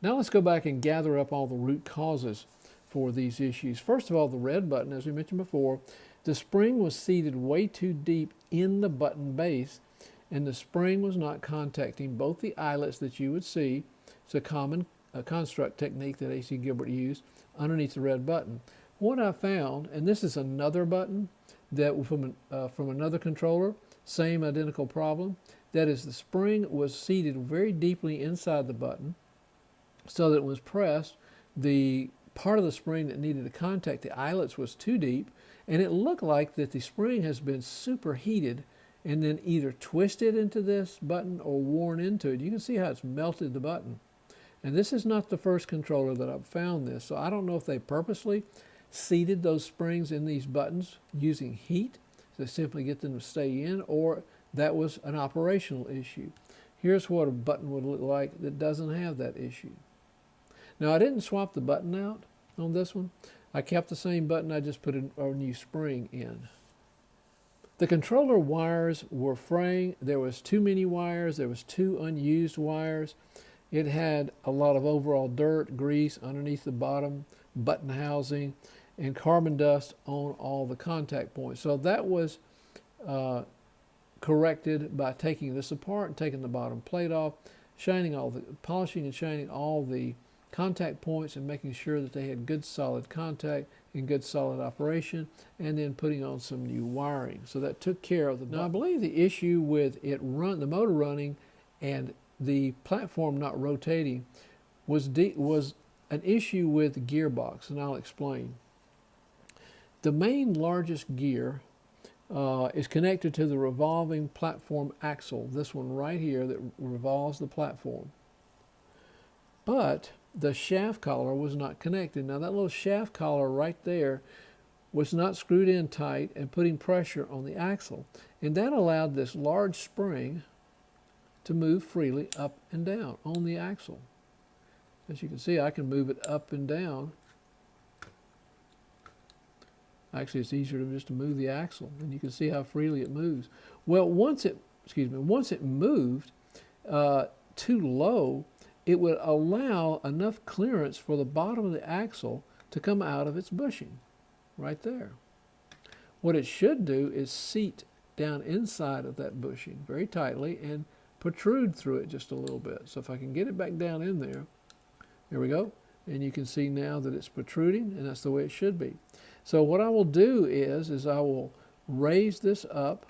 Now let's go back and gather up all the root causes for these issues. First of all, the red button, as we mentioned before, the spring was seated way too deep in the button base, and the spring was not contacting both the eyelets that you would see. It's a common construct technique that AC Gilbert used underneath the red button. What I found, and this is another button that from another controller, same identical problem, that is the spring was seated very deeply inside the button, so that it was pressed, the part of the spring that needed to contact the eyelets was too deep, and it looked like that the spring has been superheated and then either twisted into this button or worn into it. You can see how it's melted the button. And this is not the first controller that I've found this, so I don't know if they purposely seated those springs in these buttons using heat to simply get them to stay in, or that was an operational issue. Here's what a button would look like that doesn't have that issue. Now, I didn't swap the button out on this one. I kept the same button, I just put a new spring in. The controller wires were fraying. There was too many wires. There was two unused wires. It had a lot of overall dirt, grease underneath the bottom button housing, and carbon dust on all the contact points. So that was corrected by taking this apart and taking the bottom plate off, polishing and shining all the contact points and making sure that they had good solid contact and good solid operation, and then putting on some new wiring. So that took care of the. Now I believe the issue with the motor running and the platform not rotating was an issue with the gearbox, and I'll explain. The main largest gear is connected to the revolving platform axle, this one right here that revolves the platform. But the shaft collar was not connected. Now that little shaft collar right there was not screwed in tight and putting pressure on the axle. And that allowed this large spring to move freely up and down on the axle. As you can see, I can move it up and down. Actually, it's easier just to move the axle, and you can see how freely it moves. Well, once it moved too low, it would allow enough clearance for the bottom of the axle to come out of its bushing, right there. What it should do is seat down inside of that bushing very tightly and protrude through it just a little bit. So if I can get it back down in there, there we go. And you can see now that it's protruding, and that's the way it should be. So what I will do is I will raise this up,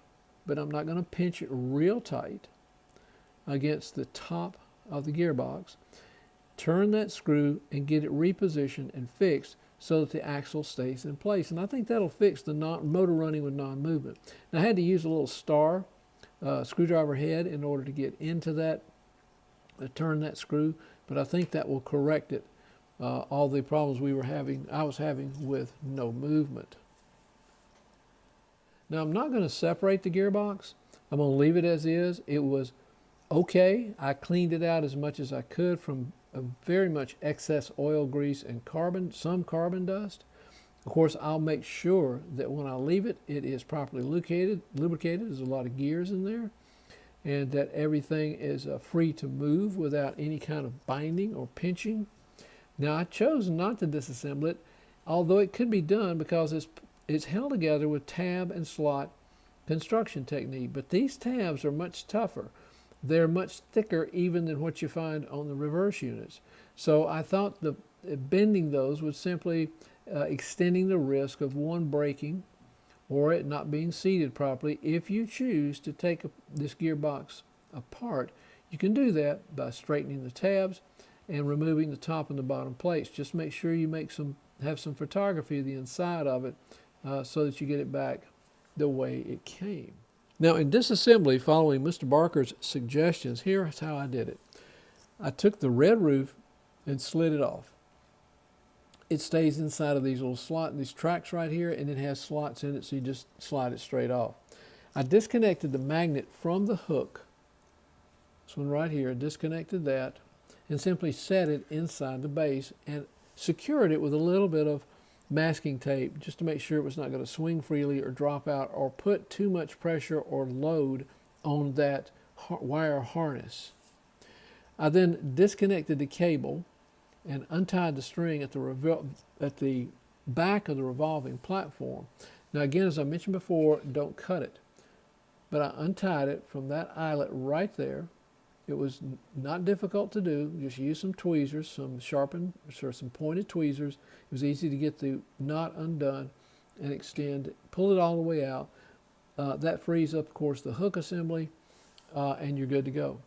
but I'm not going to pinch it real tight against the top of the gearbox. Turn that screw and get it repositioned and fixed so that the axle stays in place. And I think that'll fix the motor running with non-movement. Now I had to use a little star screwdriver head in order to get into that, turn that screw, but I think that will correct it. All the problems I was having with no movement. Now I'm not going to separate the gearbox. I'm going to leave it as is. It was okay. I cleaned it out as much as I could from very much excess oil, grease, and some carbon dust. Of course, I'll make sure that when I leave it, it is properly lubricated. There's a lot of gears in there, and that everything is free to move without any kind of binding or pinching. Now, I chose not to disassemble it, although it could be done because it's held together with tab and slot construction technique. But these tabs are much tougher. They're much thicker even than what you find on the reverse units. So I thought bending those was simply extending the risk of one breaking or it not being seated properly. If you choose to take this gearbox apart, you can do that by straightening the tabs and removing the top and the bottom plates. Just make sure you have some photography of the inside of it so that you get it back the way it came. Now in disassembly, following Mr. Barker's suggestions, here's how I did it. I took the red roof and slid it off. It stays inside of these little these tracks right here, and it has slots in it, so you just slide it straight off. I disconnected the magnet from the hook, this one right here, disconnected that, and simply set it inside the base and secured it with a little bit of masking tape just to make sure it was not going to swing freely or drop out or put too much pressure or load on that wire harness. I then disconnected the cable and untied the string at the back of the revolving platform. Now again, as I mentioned before, don't cut it. But I untied it from that eyelet right there. It was not difficult to do. Just use some tweezers, some sharpened or some pointed tweezers. It was easy to get the knot undone and extend, pull it all the way out. That frees up, of course, the hook assembly, and you're good to go.